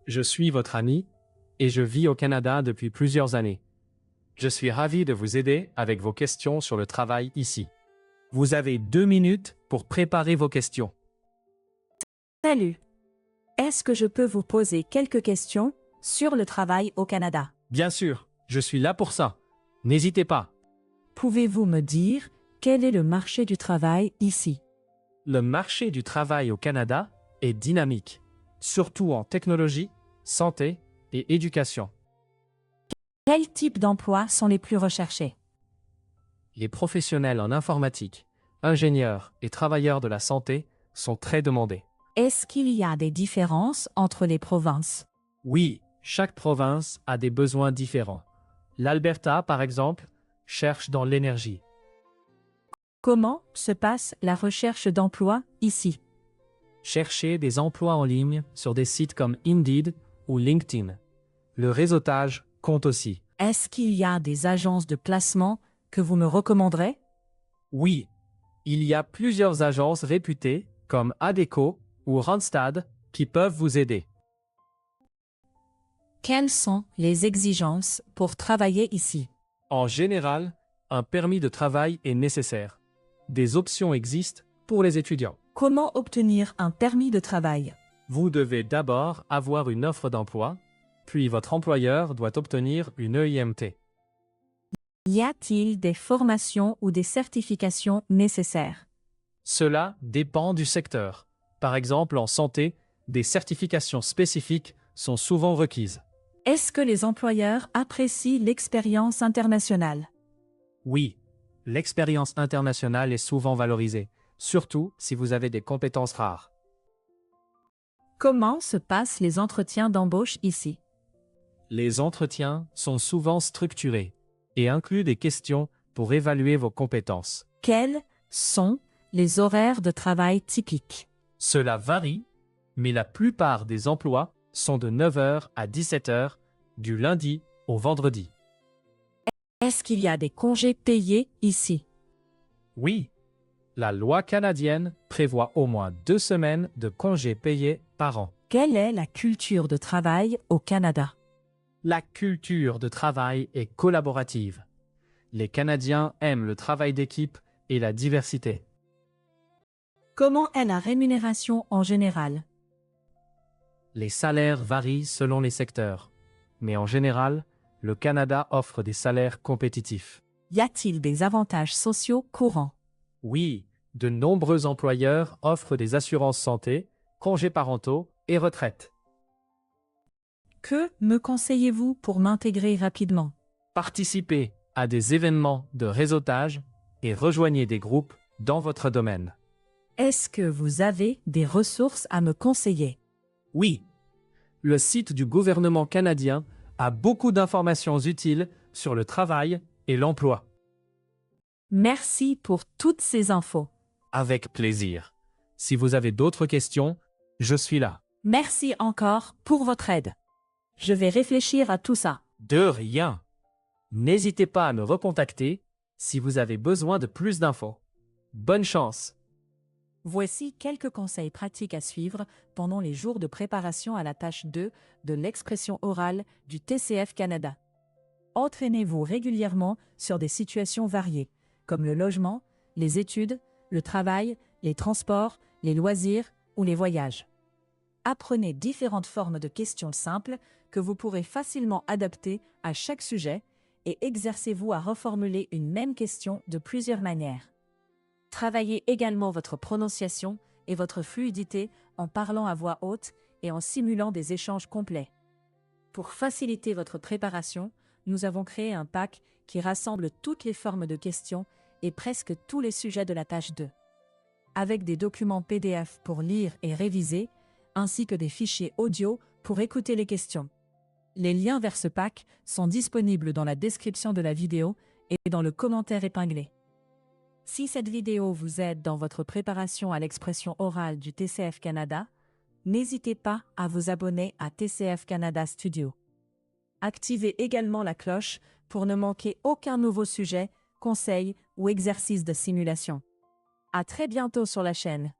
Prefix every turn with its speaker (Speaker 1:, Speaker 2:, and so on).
Speaker 1: Je suis votre ami et je vis au Canada depuis plusieurs années. Je suis ravi de vous aider avec vos questions sur le travail ici. Vous avez 2 minutes pour préparer vos questions.
Speaker 2: Salut. Est-ce que je peux vous poser quelques questions sur le travail au Canada?
Speaker 1: Bien sûr, je suis là pour ça. N'hésitez pas.
Speaker 2: Pouvez-vous me dire quel est le marché du travail ici?
Speaker 1: Le marché du travail au Canada est dynamique, surtout en technologie, santé et éducation.
Speaker 2: Quels types d'emplois sont les plus recherchés?
Speaker 1: Les professionnels en informatique, ingénieurs et travailleurs de la santé sont très demandés.
Speaker 2: Est-ce qu'il y a des différences entre les provinces?
Speaker 1: Oui, chaque province a des besoins différents. L'Alberta, par exemple, cherche dans l'énergie.
Speaker 2: Comment se passe la recherche d'emploi ici?
Speaker 1: Cherchez des emplois en ligne sur des sites comme Indeed ou LinkedIn. Le réseautage compte aussi.
Speaker 2: Est-ce qu'il y a des agences de placement que vous me recommanderez?
Speaker 1: Oui, il y a plusieurs agences réputées comme Adecco ou Randstad qui peuvent vous aider.
Speaker 2: Quelles sont les exigences pour travailler ici?
Speaker 1: En général, un permis de travail est nécessaire. Des options existent pour les étudiants.
Speaker 2: Comment obtenir un permis de travail?
Speaker 1: Vous devez d'abord avoir une offre d'emploi, puis votre employeur doit obtenir une EIMT.
Speaker 2: Y a-t-il des formations ou des certifications nécessaires?
Speaker 1: Cela dépend du secteur. Par exemple, en santé, des certifications spécifiques sont souvent requises.
Speaker 2: Est-ce que les employeurs apprécient l'expérience internationale?
Speaker 1: Oui, l'expérience internationale est souvent valorisée, surtout si vous avez des compétences rares.
Speaker 2: Comment se passent les entretiens d'embauche ici?
Speaker 1: Les entretiens sont souvent structurés et incluent des questions pour évaluer vos compétences.
Speaker 2: Quels sont les horaires de travail typiques?
Speaker 1: Cela varie, mais la plupart des emplois sont de 9 h à 17 h, du lundi au vendredi.
Speaker 2: Est-ce qu'il y a des congés payés ici?
Speaker 1: Oui, la loi canadienne prévoit au moins 2 semaines de congés payés par an.
Speaker 2: Quelle est la culture de travail au Canada?
Speaker 1: La culture de travail est collaborative. Les Canadiens aiment le travail d'équipe et la diversité.
Speaker 2: Comment est la rémunération en général?
Speaker 1: Les salaires varient selon les secteurs, mais en général, le Canada offre des salaires compétitifs.
Speaker 2: Y a-t-il des avantages sociaux courants?
Speaker 1: Oui, de nombreux employeurs offrent des assurances santé, congés parentaux et retraite.
Speaker 2: Que me conseillez-vous pour m'intégrer rapidement?
Speaker 1: Participez à des événements de réseautage et rejoignez des groupes dans votre domaine.
Speaker 2: Est-ce que vous avez des ressources à me conseiller?
Speaker 1: Oui, le site du gouvernement canadien a beaucoup d'informations utiles sur le travail et l'emploi.
Speaker 2: Merci pour toutes ces infos.
Speaker 1: Avec plaisir. Si vous avez d'autres questions, je suis là.
Speaker 2: Merci encore pour votre aide. Je vais réfléchir à tout ça.
Speaker 1: De rien. N'hésitez pas à me recontacter si vous avez besoin de plus d'infos. Bonne chance.
Speaker 2: Voici quelques conseils pratiques à suivre pendant les jours de préparation à la tâche 2 de l'expression orale du TCF Canada. Entraînez-vous régulièrement sur des situations variées, comme le logement, les études, le travail, les transports, les loisirs ou les voyages. Apprenez différentes formes de questions simples que vous pourrez facilement adapter à chaque sujet et exercez-vous à reformuler une même question de plusieurs manières. Travaillez également votre prononciation et votre fluidité en parlant à voix haute et en simulant des échanges complets. Pour faciliter votre préparation, nous avons créé un pack qui rassemble toutes les formes de questions et presque tous les sujets de la tâche 2. Avec des documents PDF pour lire et réviser, ainsi que des fichiers audio pour écouter les questions. Les liens vers ce pack sont disponibles dans la description de la vidéo et dans le commentaire épinglé. Si cette vidéo vous aide dans votre préparation à l'expression orale du TCF Canada, n'hésitez pas à vous abonner à TCF Canada Studio. Activez également la cloche pour ne manquer aucun nouveau sujet, conseil ou exercice de simulation. À très bientôt sur la chaîne.